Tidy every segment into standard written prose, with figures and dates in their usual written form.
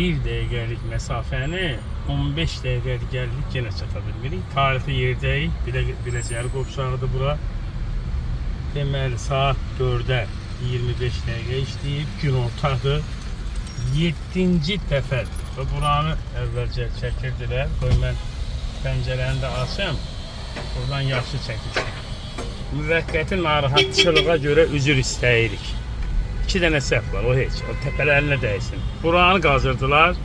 1 dəqiqəlik məsafəni 15 dəqiqəlik gəldik yenə çata bilmirik. Tarixi yerdəyik. Biləcəri qovşağıdır bura. Deməli saat 4-ə 25 dəqiqə işləyib, gün ortadır. 7-ci dəfədir. Və buranı əvvəlcə çəkirdilər. Qoy mən pəncərəni də açım. Buradan yaxşı çəkilsin. Müvəqqəti narahatçılığa görə üzr istəyirik. 2 dənə səhv var, o heç. O təpələrinə dəysin. Buranı qazırdılar,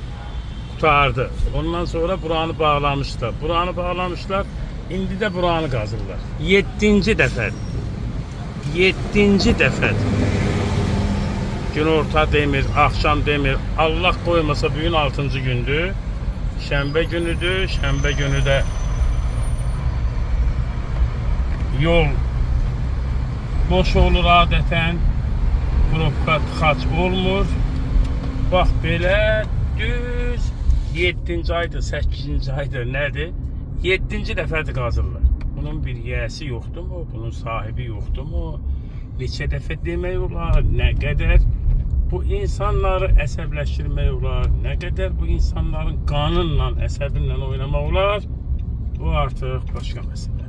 qutardı. Ondan sonra buranı bağlamışlar. Buranı bağlamışlar, indi də buranı qazırlar. 7-ci dəfədir. 7-ci dəfədir. Gün orta demir, axşam demir. Allah qoymasa bugün 6-cı gündür. Şənbə günüdür. Şənbə günü də yol boş olur adətən. Probka tıxac olmur. Bax belə düz 7-ci aydır, 8-ci aydır, nədir? 7-ci dəfədir qazırlar. Bunun bir yiyəsi yoxdur mu? Bunun sahibi yoxdur mu? Neçə dəfə demək olar? Nə qədər bu insanları əsəbləşdirmək olar? Nə qədər bu insanların qanınla, əsəbinlə oynamaq olar? Bu artıq başqa məsələ.